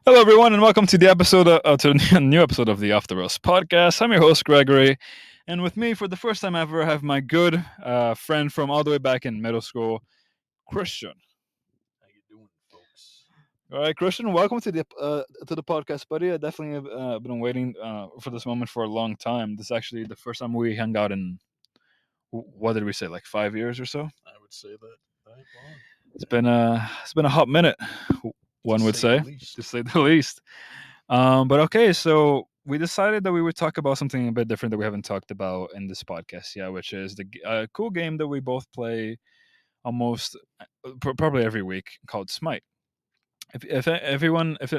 Hello, everyone, and welcome to the episode to a new episode of the Off the Rails podcast. I'm your host, Gregory, and with me for the first time ever, I have my good friend from all the way back in middle school, Christian. How you doing, folks? All right, Christian, welcome to the podcast, buddy. I definitely have been waiting for this moment for a long time. This is actually the first time we hung out in what did we say, like 5 years or so? I would say that long, It's been a hot minute, to one would say the say, least. to say the least. But okay, so we decided that we would talk about something a bit different that we haven't talked about in this podcast yet, which is the cool game that we both play almost probably every week called Smite. If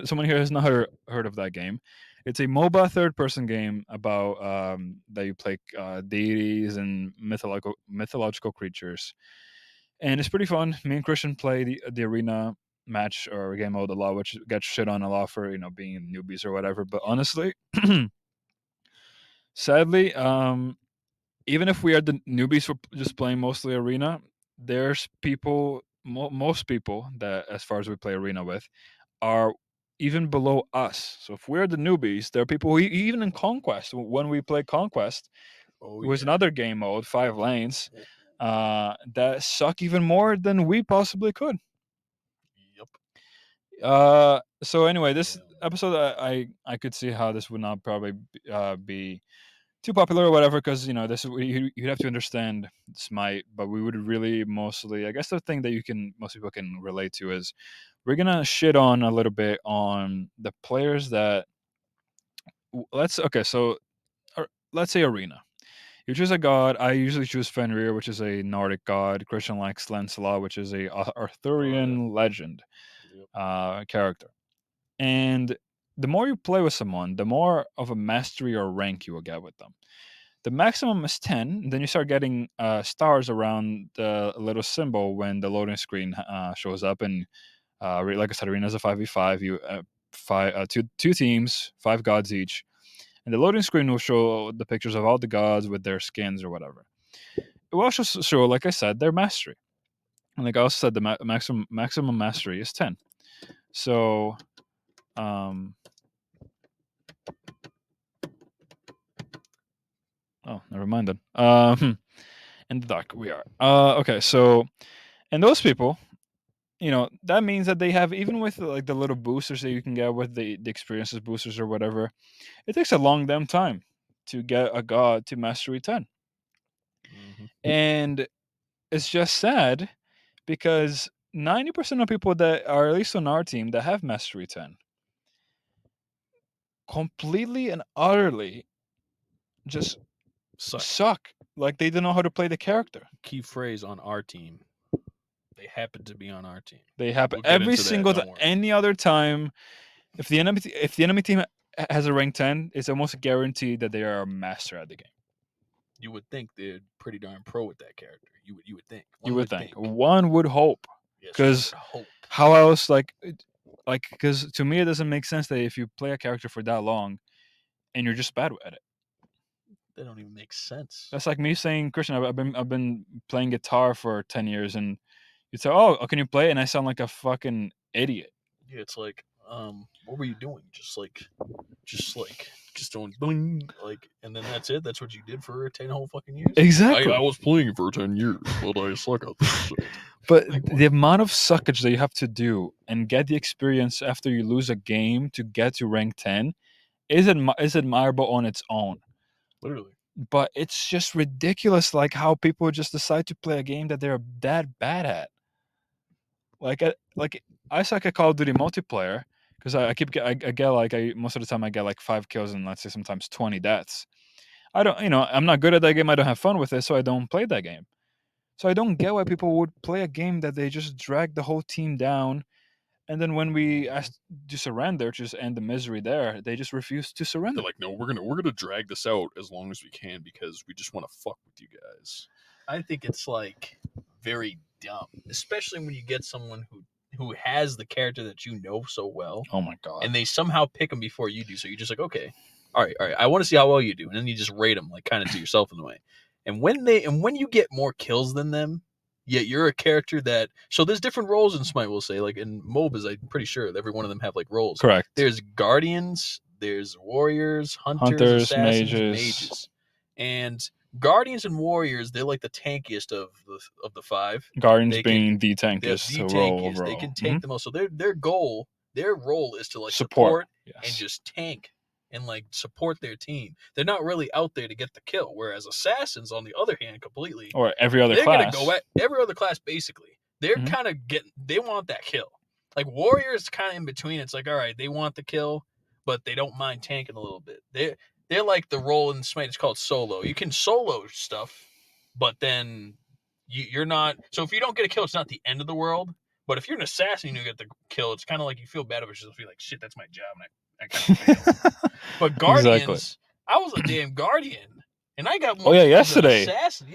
someone here has not heard of that game, it's a MOBA third-person game about that you play deities and mythological creatures, and it's pretty fun. Me and Christian play the arena match or game mode a lot, which gets shit on a lot for being newbies or whatever. But honestly, sadly, even if we are the newbies for just playing mostly arena, there's most people that, as far as we play arena with, are even below us. So if we're the newbies, there are people who even in Conquest, when we play Conquest, Oh it was yeah. another game mode, 5 lanes, that suck even more than we possibly could. Yep. So anyway, this episode, I could see how this would not probably be too popular or whatever, because this you'd have to understand Smite, but we would really mostly, I guess, the thing that most people can relate to is we're gonna shit on a little bit on the players that let's okay, so let's say arena. You choose a god. I usually choose Fenrir, which is a Nordic god. Christian likes Lancelot, which is a Arthurian legend Yep. character. And the more you play with someone, the more of a mastery or rank you will get with them. The maximum is 10. And then you start getting stars around the little symbol when the loading screen shows up. And like I said, arena is a 5v5. Two teams, 5 gods each. And the loading screen will show the pictures of all the gods with their skins or whatever. It will also show, like I said, their mastery. And like I also said, the maximum mastery is 10. So, um, oh, never mind then. In the dark we are. Okay, so and those people, that means that they have, even with like the little boosters that you can get with the experiences boosters or whatever, it takes a long damn time to get a god to mastery 10. Mm-hmm. And it's just sad because 90% of people that are, at least on our team, that have mastery 10 completely and utterly just Suck. suck. Like they don't know how to play the character. Key phrase on our team. They happen to be on our team. They happen We'll get every into that. single Don't worry. any other time. If the enemy team has a rank 10, it's almost guaranteed that they are a master at the game. You would think they're pretty darn pro with that character. You would think. You One would would think. think. One would hope, Yes, one because would hope. how else? Because to me, it doesn't make sense that if you play a character for that long and you're just bad at it. That don't even make sense. That's like me saying, Christian, I've been playing guitar for 10 years, and you say, "Oh, can you play?" And I sound like a fucking idiot. Yeah, it's like, what were you doing? Just doing bling, like, and then that's it. That's what you did for 10 whole fucking years. Exactly. I was playing for 10 years, but I suck at this shit. But Like, the amount of suckage that you have to do and get the experience after you lose a game to get to rank 10 is admirable on its own. literally. But it's just ridiculous, like how people just decide to play a game that they're that bad at. Like I suck at Call of Duty multiplayer because I get like most of the time I get like 5 kills and, let's say, sometimes 20 deaths. I don't, I'm not good at that game. I don't have fun with it, so I don't play that game. So I don't get why people would play a game that they just drag the whole team down, and then when we ask to surrender, just end the misery there, they just refuse to surrender. They're like, no, we're gonna drag this out as long as we can because we just want to fuck with you guys. I think it's like very dumb, especially when you get someone who has the character that you know so well, Oh my god. and they somehow pick them before you do. So you're just like, okay, all right, I want to see how well you do, and then you just rate them like kind of to yourself in a way. And when you get more kills than them, yet you're a character that. So there's different roles in Smite. We'll say, like in MOBAs, I'm pretty sure every one of them have like roles. Correct. There's guardians, there's warriors, hunters, Hunters, assassins, mages. mages, and guardians and warriors. They're like the tankiest of the five. Guardians They can being the they're tankiest the role tankiest. They overall. can tank the most. So their role is to like Support. support and Yes. just tank and like support their team. They're not really out there to get the kill. Whereas assassins, on the other hand, completely Or every other they're class. gonna go at every other class basically. They're Mhm. kind of getting they want that kill. Like warriors kind of in between. It's like, all right, they want the kill, but they don't mind tanking a little bit. They're like the role in Smite is called solo. You can solo stuff, but then you're not. So if you don't get a kill, it's not the end of the world. But if you're an assassin and you get the kill, it's kind of like you feel bad about yourself. You're like, shit, that's my job, and I kind of failed. But guardians, Exactly. I was a damn guardian, and I got Oh yeah, as an yesterday. assassin.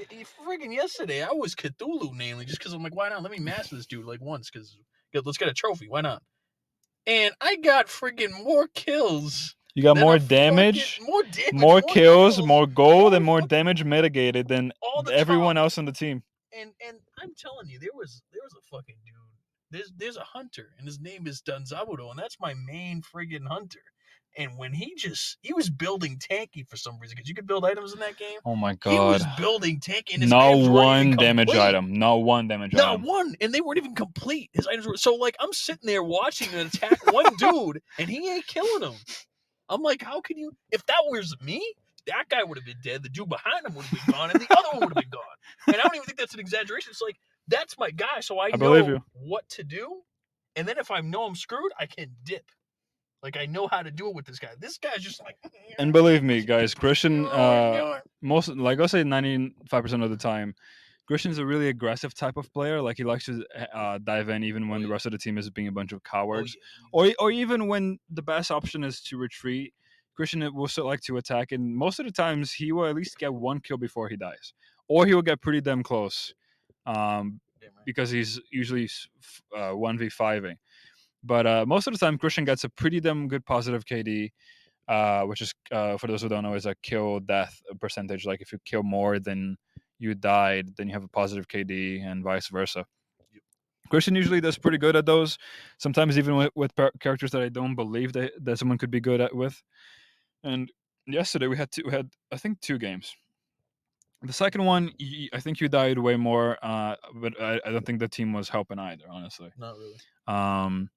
Freaking yesterday, I was Cthulhu mainly just because I'm like, why not? Let me master this dude like once, because let's get a trophy. Why not? And I got freaking more kills. You got than more a damage, fucking- more damage, more kills, more gold, and more fucking- damage mitigated than all the everyone time. else on the team. And I'm telling you, there was a fucking dude. There's a hunter, and his name is Danzabudo, and that's my main friggin' hunter. And when he was building tanky for some reason, because you could build items in that game. Oh my He was god. building tanky, and his No items weren't even one damage complete. item. No one damage Not item. one, and they weren't even complete. His items were so like I'm sitting there watching an attack one dude, and he ain't killing him. I'm like, how can you? If that was me, that guy would have been dead. The dude behind him would have been gone, and the other one would have been gone. And I don't even think that's an exaggeration. It's like that's my guy, so I believe know you. what to do. And then if I know I'm screwed, I can dip. Like I know how to do it with this guy. This guy's just like. And believe me, guys, Christian, do it. most like I'll say 95% of the time, Christian's a really aggressive type of player. Like he likes to dive in even when Oh, the yeah. rest of the team is being a bunch of Oh, cowards, yeah. or even when the best option is to retreat. Christian will still like to attack, and most of the times he will at least get one kill before he dies, or he will get pretty damn close, Damn right. because he's usually 1v5ing. But most of the time, Christian gets a pretty damn good positive KD, which is, for those who don't know, is a kill death percentage. Like if you kill more than you died, then you have a positive KD, and vice versa. Yep. Christian usually does pretty good at those. Sometimes even with characters that I don't believe that someone could be good at with. And yesterday we had I think 2 games. The second one, I think you died way more, but I don't think the team was helping either, honestly. Not really.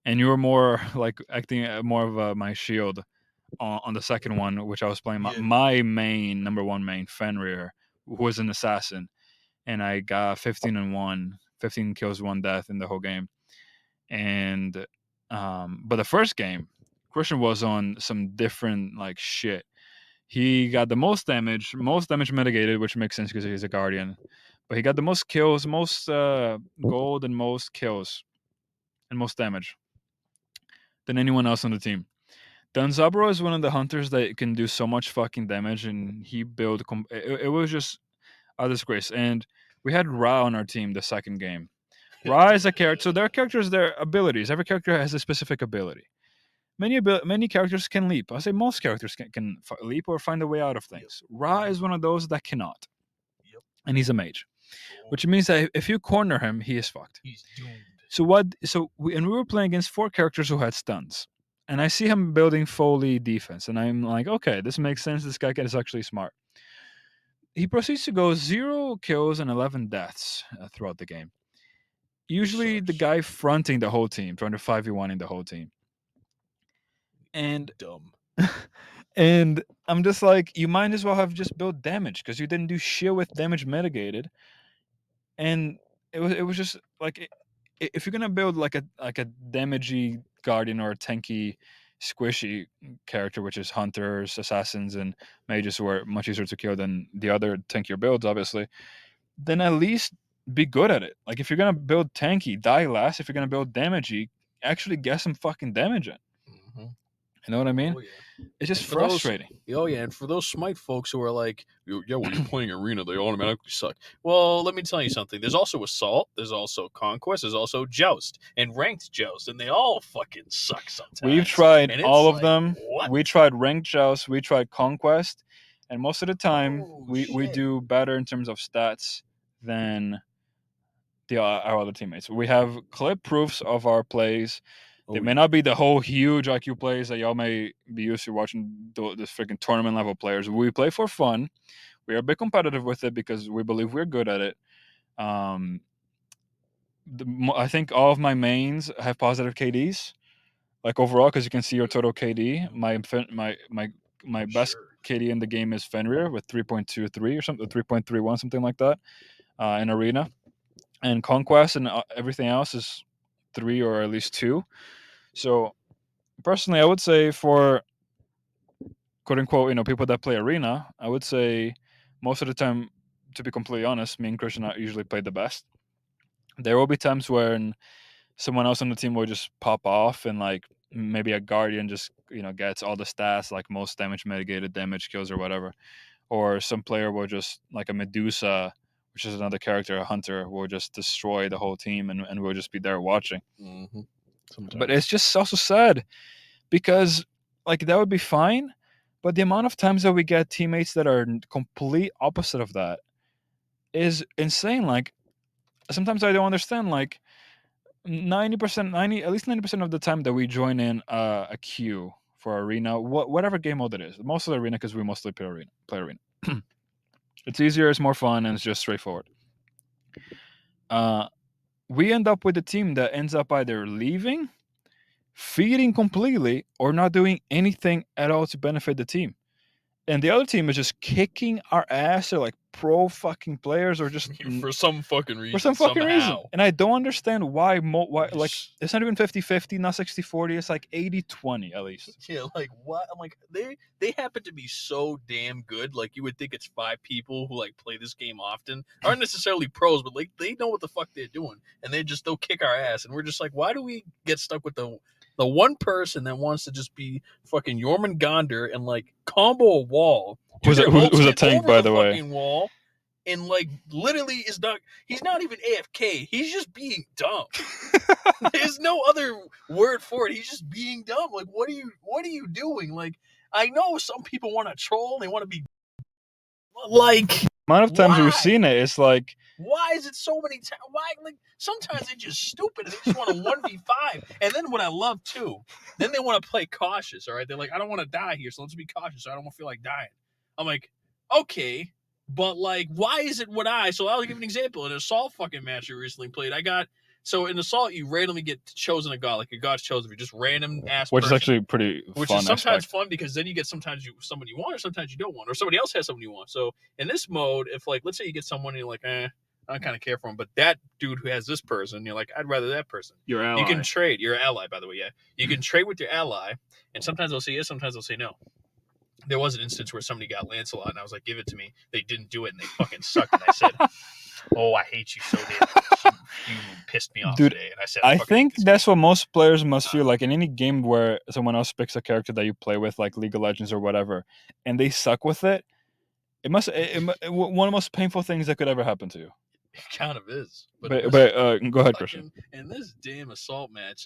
And you were more like acting more of my shield on the second one, which I was playing Yeah. my main number one main Fenrir, who was an assassin, and I got 15 kills, 1 death in the whole game. And but the first game, Christian was on some different like shit. He got the most damage mitigated, which makes sense because he's a guardian. But he got the most kills, most gold, and most kills, and most damage than anyone else on the team. Danzabro is one of the hunters that can do so much fucking damage, and he built. It was just a disgrace. And we had Ra on our team the second game. Ra is a character. So their characters, their abilities. Every character has a specific ability. Many characters can leap. I say most characters can leap or find a way out of things. Ra is one of those that cannot, Yep. and he's a mage, Oh, which means that if you corner him, he is fucked. he's doomed. So we were playing against 4 characters who had stuns. And I see him building Foley defense, and I'm like, okay, this makes sense. This guy is actually smart. He proceeds to go 0 kills and 11 deaths throughout the game. Usually the Sucks. guy fronting the whole team, trying to 5v1 in the whole team. And Dumb. and I'm just like, you might as well have just built damage because you didn't do shit with damage mitigated. And it was just like, if you're gonna build like a damagey guardian or a tanky squishy character, which is hunters, assassins, and mages, who are much easier to kill than the other tankier builds, obviously, then at least be good at it. Like if you're gonna build tanky, die less. If you're gonna build damagey, actually get some fucking damage in. Mm-hmm. You know what I mean? Oh yeah. It's just And for those- frustrating. Oh yeah, and for those Smite folks who are like, yeah, when you're playing Arena, they automatically suck. Well, let me tell you something. There's also Assault, there's also Conquest, there's also Joust, and Ranked Joust, and they all fucking suck sometimes. We've tried And it's all of like, them. what? We tried Ranked Joust, we tried Conquest, and most of the time Oh, we shit. do better in terms of stats than our other teammates. We have clip proofs of our plays. They Oh may yeah. not be the whole huge IQ plays that y'all may be used to watching this freaking tournament level players. We play for fun. We are a bit competitive with it because we believe we're good at it. Um, I think all of my mains have positive KDs, like overall, because you can see your total KD. My best Sure. KD in the game is Fenrir with 3.23 or something, 3.31, something like that, in arena. And Conquest and everything else is 3 or at least 2. So personally, I would say for quote unquote, people that play arena, I would say most of the time, to be completely honest, me and Christian usually play the best. There will be times when someone else on the team will just pop off and like maybe a guardian just gets all the stats like most damage mitigated damage kills or whatever, or some player will just like a Medusa, which is another character, a hunter, will just destroy the whole team and we'll just be there watching. Mm-hmm. But Sometimes. it's just also sad because like that would be fine, but the amount of times that we get teammates that are complete opposite of that is insane. Like sometimes I don't understand. Like 90%, 90 at least 90% of the time that we join in a queue for arena, whatever game mode it is, most of the arena because we mostly play arena. It's easier, it's more fun, and it's just straightforward. Uh, we end up with a team that ends up either leaving, feeding completely, or not doing anything at all to benefit the team. And the other team is just kicking our ass. They're like pro fucking players, or just For some fucking for reason, some fucking reason. somehow. And I don't understand why like Just it's not even 50-50, not 60-40. It's like 80-20 at least. yeah, like what? I'm like they happen to be so damn good. Like you would think it's 5 people who like play this game often, aren't necessarily pros, but like they know what the fuck they're doing, and they'll kick our ass, and we're just like, why do we get stuck with the one person that wants to just be fucking Jormungandr and like combo a wall, do their Who's a ultimate tank, over by the the way? fucking wall, and like literally is not he's not even AFK. He's just being dumb. There's no other word for it. He's just being dumb. Like what are you doing? Like I know some people want to troll, they want to be like Amount of times we've why? seen it, it's like Why is it so many times? Why like sometimes they're just stupid and they just want to 1v5. And then what I love too, then they want to play cautious, all right? They're like, I don't want to die here, so let's be cautious. So I don't feel like dying. I'm like, okay, but like, why is it when so I'll give an example. In an assault fucking match we recently played, I got so in assault you randomly get chosen a god, like a god's chosen for just random ass which is person. actually pretty Which fun is sometimes aspect. fun because then you get someone you want or sometimes you don't want, or somebody else has someone you want. So in this mode, if like let's say you get someone and you're like, I kind of care for him, but that dude who has this person, you're like, I'd rather that person. Your You can ally. trade. You're an ally, by the way. Yeah, you can trade with your ally, and sometimes they'll say yes, sometimes they'll say no. There was an instance where somebody got Lancelot, and I was like, give it to me. They didn't do it, and they fucking sucked. And I said, oh, I hate you so damn much. You pissed me off Dude, today. And I said, I I fucking hate think this that's game. what most players must feel like in any game where someone else picks a character that you play with, like League of Legends or whatever, and they suck with it. It must one of the most painful things that could ever happen to you. It kind of is. But in this But go ahead, Christian. in this damn assault match,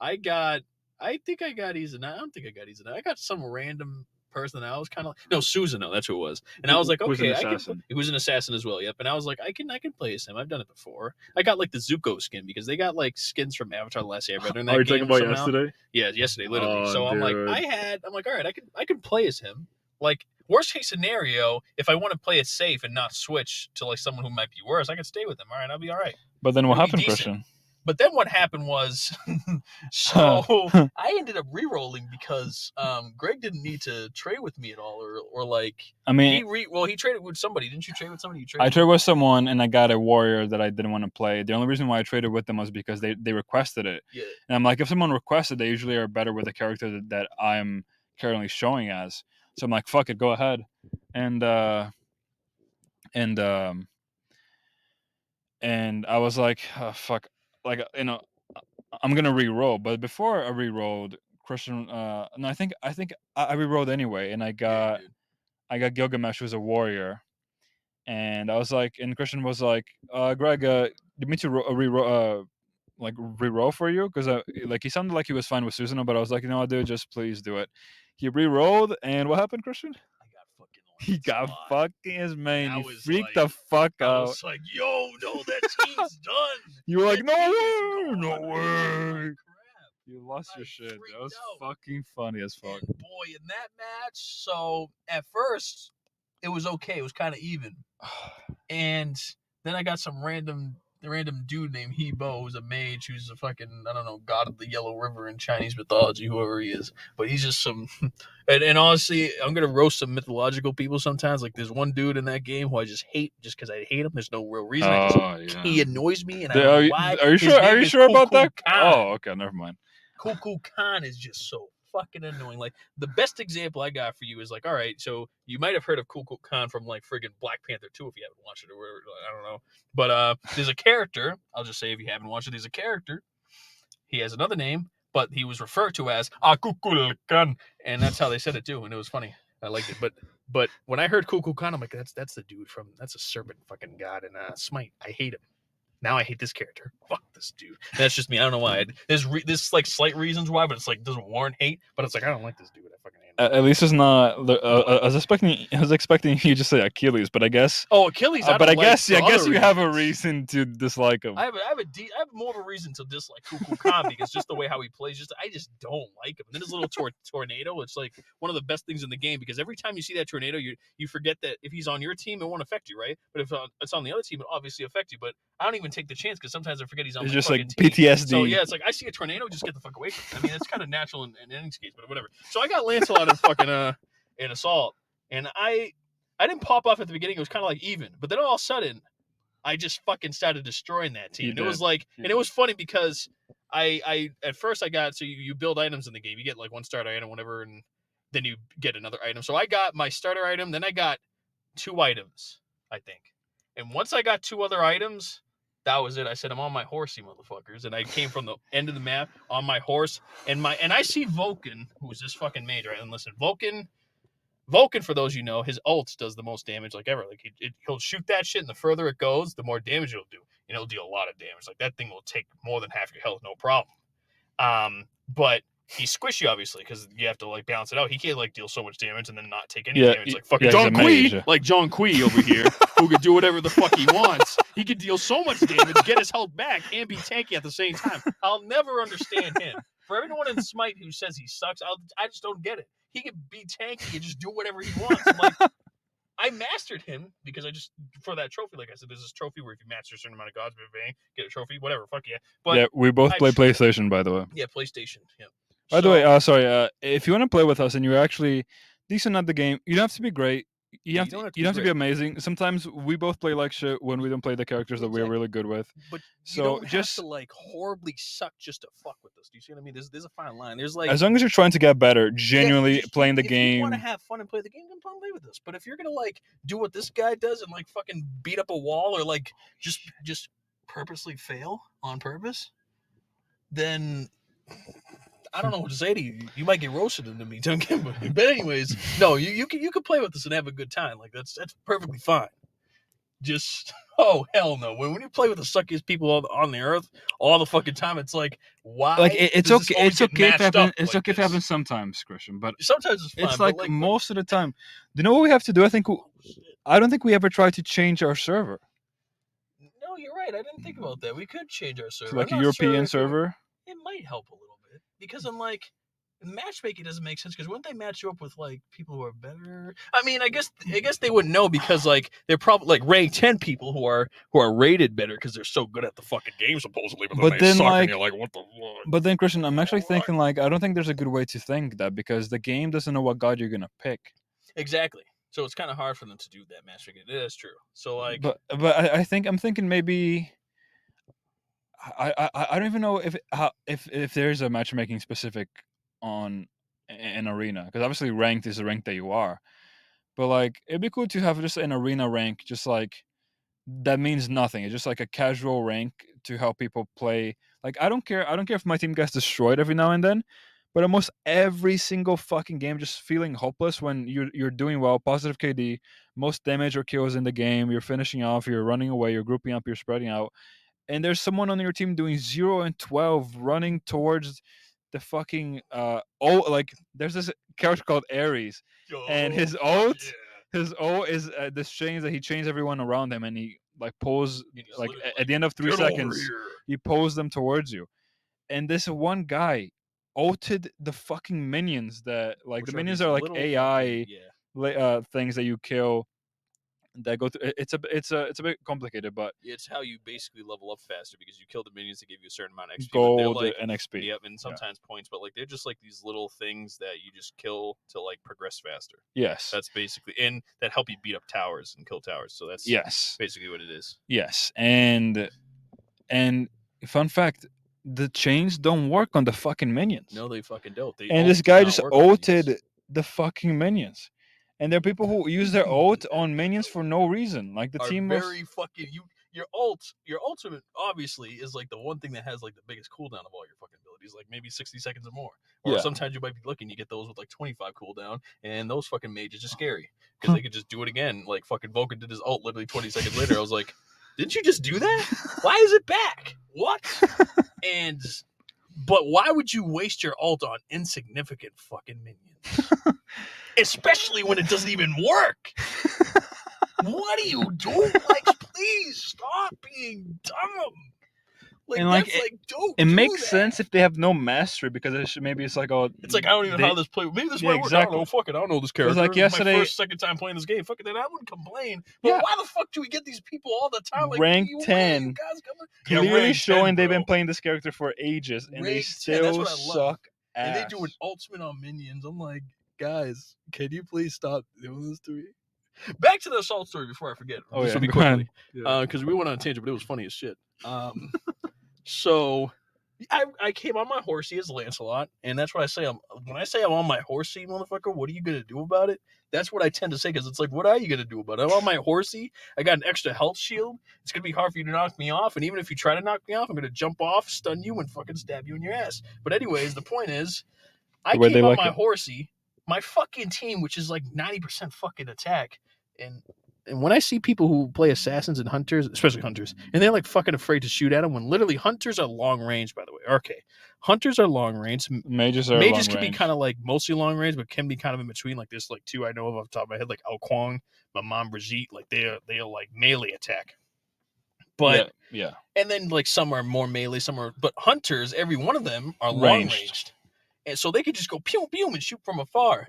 I got I think I got Izana. I don't think I got Izana. I got some random person that I was kind of no Susanoo, that's who it was. And I was like, Who's an okay, I can. assassin? He was an assassin as well. Yep. And I was like, I can play as him. I've done it before. I got like the Zuko skin because they got like skins from Avatar: The Last Airbender in Are that you talking game about somehow. yesterday? Yeah, yesterday, literally. Oh, So I'm like, dude. I'm like, all right, I can play as him. Like worst case scenario, if I want to play it safe and not switch to like someone who might be worse, I can stay with him. All right, I'll be all right. But then what It'll be happened, decent. Christian? But then what happened was, so I ended up re-rolling because Greg didn't need to trade with me at all, or like I mean, he traded with somebody. Didn't you trade with somebody? You I traded traded with with someone and I got a warrior that I didn't want to play. The only reason why I traded with them was because they requested it. yeah. And I'm like, if someone requested, they usually are better with the character that I'm currently showing as. So I'm like, fuck it, go ahead. And and and I was like, oh, fuck, like I'm gonna re-roll. But before I re-rolled, Christian, no, I think I re-rolled anyway, and Yeah, you did. I got Gilgamesh, who's a warrior, and I was like, and Christian was like, Greg, you mean to like re-roll for you? Because like he sounded like he was fine with Susanoo, but I was like, you know what, dude, just please do it. He re-rolled, and what happened, Christian? I got fucking He It's a got lot. fucking his main. I He was freaked like- the fuck I out. was like, yo, no, that team's done. You were like, That no team is way, gone." no I was way. like, crap. You lost I your shit. That freaked was out. fucking funny as fuck. And boy, in that match, so at first it was okay. It was kind of even. And then I got some random dude named Hebo, who's a mage, who's a fucking, I don't know, god of the Yellow River in Chinese mythology, whoever he is. But he's just some, and honestly, I'm gonna roast some mythological people sometimes. Like there's one dude in that game who I just hate, just because I hate him. There's no real reason. Yeah. He annoys me, and I don't know why. Are you His sure? Are name you is sure about Cuckoo that? Khan. Oh, okay, never mind. Cuckoo Khan is just so fucking annoying. Like the best example I got for you is like, all right, so you might have heard of Cuckoo Khan from like friggin' Black Panther 2 if you haven't watched it or whatever. I don't know. But there's a character, I'll just say if you haven't watched it, there's a character. He has another name, but he was referred to as Cuckoo Khan. And that's how they said it too, and it was funny. I liked it. But when I heard Cuckoo Khan, I'm like, that's the dude from that's a serpent fucking god in Smite. I hate him. Now I hate this character. Fuck this dude. That's just me. I don't know why. There's like slight reasons why, but it's like doesn't warrant hate. But it's like I don't like this dude. I fucking hate him. At least it's not. I was expecting you to say Achilles, but I guess. Oh, Achilles. But I like guess, for I guess other you have a reasons. reason to dislike him. I have more of a reason to dislike Cuckoo Khan because just the way how he plays. I just don't like him. And then his little tornado. It's like one of the best things in the game because every time you see that tornado, you forget that if he's on your team, it won't affect you, right? But if it's on the other team, it obviously affect you. But I don't even take the chance because sometimes I forget he's on It's my just like fucking team. PTSD. So yeah, it's like I see a tornado, just get the fuck away from it. I mean, it's kind of natural in any case, but whatever. So I got Lancelot in fucking in Assault, and I didn't pop off at the beginning. It was kind of like even, but then all of a sudden, I just fucking started destroying that team. And it was like, and it was funny because I at first I got so you build items in the game. You get like one starter item, whatever, and then you get another item. So I got my starter item, then I got 2 items, I think. And once I got 2 other items, that was it. I said, I'm on my horse, you motherfuckers. And I came from the end of the map on my horse. And I see Vulcan, who's this fucking mage, right? And listen, Vulcan, for those you know, his ult does the most damage like ever. Like he'll shoot that shit, and the further it goes, the more damage it'll do. And it'll deal a lot of damage. Like that thing will take more than half your health, no problem. But he's squishy, obviously, because you have to like balance it out. He can't like deal so much damage and then not take any damage. Like fucking John Quee, like John Quee over here, who could do whatever the fuck he wants. He could deal so much damage, get his health back, and be tanky at the same time. I'll never understand him. For everyone in Smite who says he sucks, I just don't get it. He can be tanky and just do whatever he wants. I'm like, I mastered him because I just for that trophy. Like I said, there's this trophy where if you master a certain amount of gods, get a trophy, whatever. Fuck yeah. But yeah, we both play PlayStation, by the way. Yeah, PlayStation. Yeah. By the way, sorry. If you want to play with us and you're actually decent at the game, you don't have to be great. You don't have to be amazing. Sometimes we both play like shit when we don't play the characters that we're really good with. But so you don't just have to like horribly suck just to fuck with us. Do you see what I mean? There's a fine line. There's like as long as you're trying to get better, genuinely playing the game. If you want to have fun and play the game, then play with us. But if you're gonna like do what this guy does and like fucking beat up a wall or like just purposely fail on purpose, then I don't know what to say to you. You might get roasted in the meantime. But anyways, no, you can play with us and have a good time. Like that's perfectly fine. Just hell no. When you play with the suckiest people on the earth all the fucking time, it's like why? Like it's okay. It's okay if it's okay if it happens sometimes, Christian. But sometimes it's fine. It's like most of the time. Do you know what we have to do? I don't think we ever tried to change our server. No, you're right. I didn't think about that. We could change our server. To like a European server. It might help a little bit because I'm like. Matchmaking doesn't make sense because wouldn't they match you up with like people who are better? I mean, I guess they wouldn't know because like they're probably like rank 10 people who are rated better because they're so good at the fucking game supposedly. But then suck and you're like, what the fuck? But then Christian, I'm actually thinking like I don't think there's a good way to think that because the game doesn't know what god you're gonna pick. Exactly. So it's kind of hard for them to do that matchmaking. It is true. So like, but I'm thinking maybe. I don't even know if there's a matchmaking specific on an arena because obviously ranked is the rank that you are, but like it'd be cool to have just an arena rank just like that means nothing. It's just like a casual rank to help people play. Like I don't care if my team gets destroyed every now and then, but almost every single fucking game just feeling hopeless when you're doing well, positive KD, most damage or kills in the game, you're finishing off, you're running away, you're grouping up, you're spreading out, and there's someone on your team doing 0 and 12 running towards the fucking like there's this character called Ares and his ult his O is this chains that he chains everyone around him, and he like pulls And he's like literally at the end of three "Get over seconds, here." he pulls them towards you. And this one guy ulted the fucking minions that like Which the are minions these are like little AI yeah. things that you kill that go through. It's a bit complicated, but It's how you basically level up faster because you kill the minions to give you a certain amount of XP. But they're gold like, and XP. yep, and Yeah. sometimes points. But like, they're just like these little things that you just kill to like progress faster. Yes. That's basically, and that help you beat up towers and kill towers. So that's Yes. basically what it is. Yes. And fun fact, the chains don't work on the fucking minions. No, they fucking don't. They And ult this does guy not just work on minions. ulted the fucking minions. And there are people who use their ult on minions for no reason. Like the Are team very was fucking your ultimate obviously is like the one thing that has like the biggest cooldown of all your fucking abilities, like maybe 60 seconds or more. Or Yeah. sometimes you might be lucky and you get those with like 25 cooldown, and those fucking mages are scary because they could just do it again. Like fucking Vulcan did his ult literally 20 seconds later. I was like, didn't you just do that? Why is it back? What? And but why would you waste your ult on insignificant fucking minions? Especially when it doesn't even work. What are you doing? Like, please stop being dumb. Like, And, like, that's like, don't. it do makes that. sense if they have no mastery because maybe it's like It's like I don't even know how this play. Maybe this Yeah, might work. I don't exactly. know. Fuck it. I don't know this character. like This is yesterday- my first, second time playing this game. Fuck it. Then I wouldn't complain. But Yeah. why the fuck do we get these people all the time? Like, Rank you 10, you guys coming? clearly rank showing 10, they've bro. been playing this character for ages and they Rank 10, that's still what I love. suck ass. And they do an ultimate on minions. I'm like, guys, can you please stop doing this to me? Back to the assault story before I forget. Oh, This yeah, will be go ahead. quickly. Because we went on a tangent, but it was funny as shit. So I came on my horsey as Lancelot, and that's what I say. When I say I'm on my horsey, motherfucker, what are you gonna do about it? That's what I tend to say, because it's like, what are you gonna do about it? I'm on my horsey. I got an extra health shield. It's gonna be hard for you to knock me off, and even if you try to knock me off, I'm gonna jump off, stun you, and fucking stab you in your ass. But anyways, the point is, I The way they came on like my it. horsey, my fucking team, which is like 90% fucking attack, and when I see people who play assassins and hunters, especially hunters, and they're like fucking afraid to shoot at them, when literally hunters are long range, by the way. Okay. Hunters are long range. Mages are Mages long can be range. kind of like mostly long range, but can be kind of in between. Like there's like two I know of off the top of my head, like Ao Kuang, Mamam Brigitte, like they are like melee attack. But yeah. and then like some are more melee, some are, but hunters, every one of them are long Ranged. ranged. And so they could just go pew pew and shoot from afar.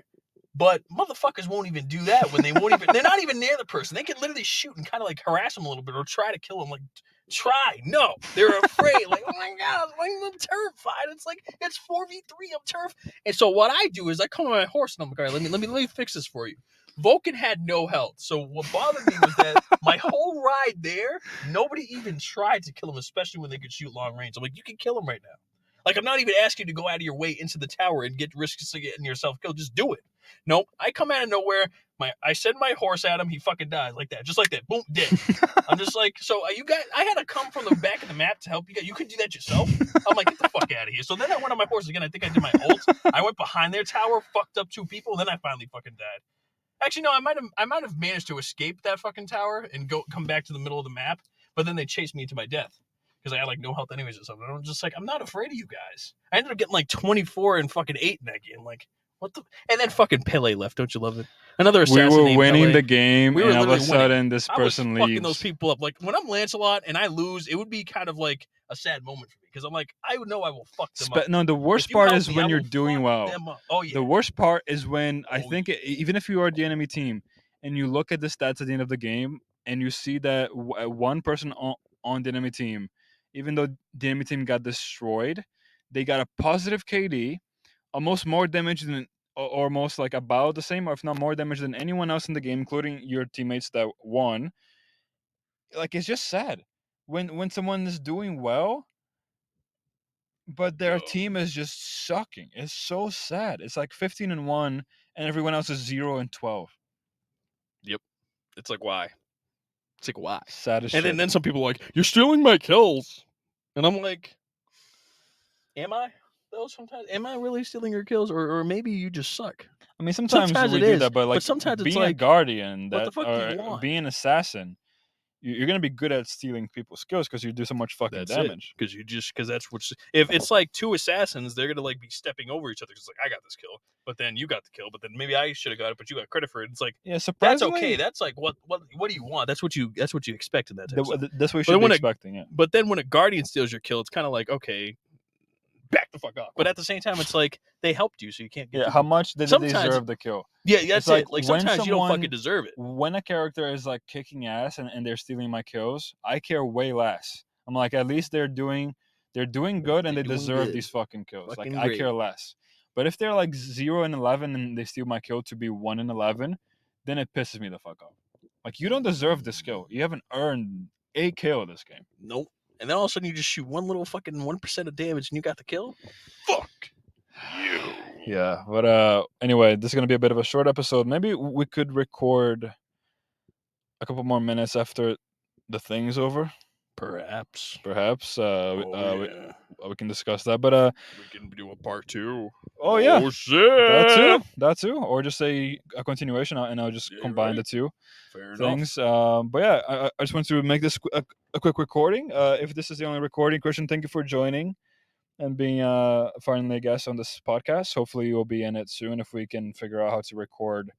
But motherfuckers won't even do that when they won't even. They're not even near the person. They can literally shoot and kind of like harass them a little bit or try to kill them. Like, try. No, they're afraid. Like, oh my god, I'm terrified. It's like it's 4v3. I'm terrified. And so what I do is I come on my horse and I'm like, all right, let me fix this for you. Vulcan had no health. So what bothered me was that my whole ride there, nobody even tried to kill him, especially when they could shoot long range. I'm like, you can kill him right now. Like, I'm not even asking you to go out of your way into the tower and get risks to getting yourself killed. Just do it. Nope. I come out of nowhere. I send my horse at him. He fucking dies like that. Just like that. Boom, dead. I'm just like, so you guys, I had to come from the back of the map to help you guys. You could do that yourself. I'm like, get the fuck out of here. So then I went on my horse again. I think I did my ult. I went behind their tower, fucked up two people, and then I finally fucking died. Actually, no, I might have managed to escape that fucking tower and come back to the middle of the map, but then they chased me to my death. Because I had like no health anyways or something. I'm just like, I'm not afraid of you guys. I ended up getting like 24 and fucking 8 in that game. Like, what the? And then fucking Pele left. Don't you love it? Another assassin. We were named winning Pele. the game, We were and all of a literally winning. sudden this I was person fucking leaves. those people up. Like when I'm Lancelot and I lose, it would be kind of like a sad moment for me because I'm like, I would know I will fuck them up. No, the worst If you part help is me, when I you're will doing fuck well. them up. Oh yeah. The worst part is when I Oh, think even if you are the enemy team and you look at the stats at the end of the game and you see that one person on the enemy team, even though the enemy team got destroyed, they got a positive KD, almost more damage than, or almost like about the same, or if not more damage than anyone else in the game, including your teammates that won. Like, it's just sad when someone is doing well, but their team is just sucking. It's so sad. It's like 15-1, and everyone else is 0-12. Yep. It's like why? It's like why? Sad as And shit. then some people are like, you're stealing my kills. And I'm like, am I? Though sometimes, am I really stealing your kills, or maybe you just suck? I mean, sometimes sometimes we it do is, that, but like but sometimes it's being a like, guardian, what the that fuck do you or want? being an assassin, you're gonna be good at stealing people's kills because you do so much fucking That's damage. because that's what's if it's like two assassins, they're gonna like be stepping over each other. It's like I got this kill, but then you got the kill, but then maybe I should have got it, but you got credit for it. It's like Yeah, that's surprisingly, okay. That's like what do you want? That's what you expect in that type of stuff. that's what you But should be when expecting. Yeah. But then when a guardian steals your kill, it's kind of like okay, back the fuck up. But at the same time, it's like they helped you, so you can't get. Yeah, how much did they Sometimes- deserve the kill? Yeah, that's like it. Like when sometimes you don't someone- fucking deserve it. When a character is like kicking ass and they're stealing my kills, I care way less. I'm like, at least they're doing good and They're they doing deserve good. these fucking kills. Fucking like I great. care less. But if they're like 0-11 and they steal my kill to be 1-11, then it pisses me the fuck off. Like, you don't deserve this kill. You haven't earned a kill this game. Nope. And then all of a sudden you just shoot one little fucking 1% of damage and you got the kill. Fuck you. Yeah, but anyway, this is gonna be a bit of a short episode. Maybe we could record a couple more minutes after the thing's over. Perhaps. Perhaps yeah. we can discuss that. But We can do a part 2. oh yeah, Oh shit. that too, or just say a continuation, and I'll just Yeah, combine the right. two Fair things. But yeah, I just want to make this a quick recording. If this is the only recording, Christian, thank you for joining and being finally a guest on this podcast. Hopefully, you'll be in it soon if we can figure out how to record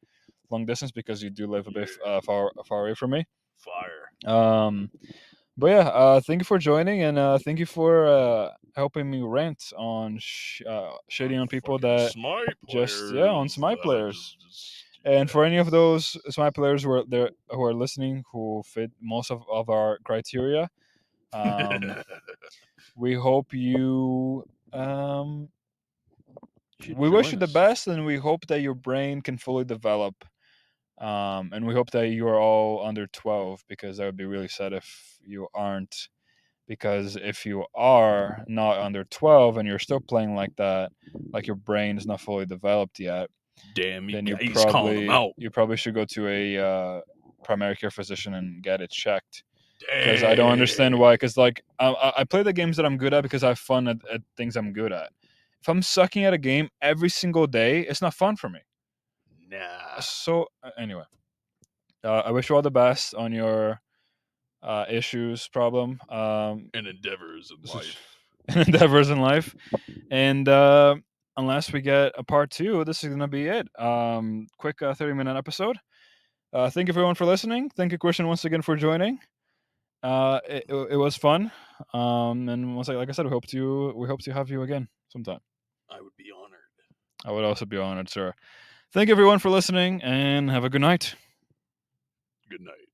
long distance, because you do live a bit far away from me. Fire. But yeah, thank you for joining, and thank you for helping me rant on shitting on people that Smite just on players Smite that players. just- And for any of those Smite players who are listening, who fit most of our criteria, we hope you. should We wish you join the us. best, and we hope that your brain can fully develop. And we hope that you are all under 12, because that would be really sad if you aren't. Because if you are not under 12 and you're still playing like that, like your brain is not fully developed yet, Damn, then he's calling them out. you probably should go to a primary care physician and get it checked. Because I don't understand why. Because like I play the games that I'm good at because I have fun at things I'm good at. If I'm sucking at a game every single day, it's not fun for me. Nah. So anyway, I wish you all the best on your issues, problem, And endeavors in life. and endeavors in life. And unless we get a part 2, this is gonna be it. Quick 30-minute episode. Thank you everyone for listening. Thank you, Christian, once again for joining. It was fun. And once like I said, we hope to have you again sometime. I would be honored. I would also be honored, sir. Thank you everyone for listening, and have a good night. Good night.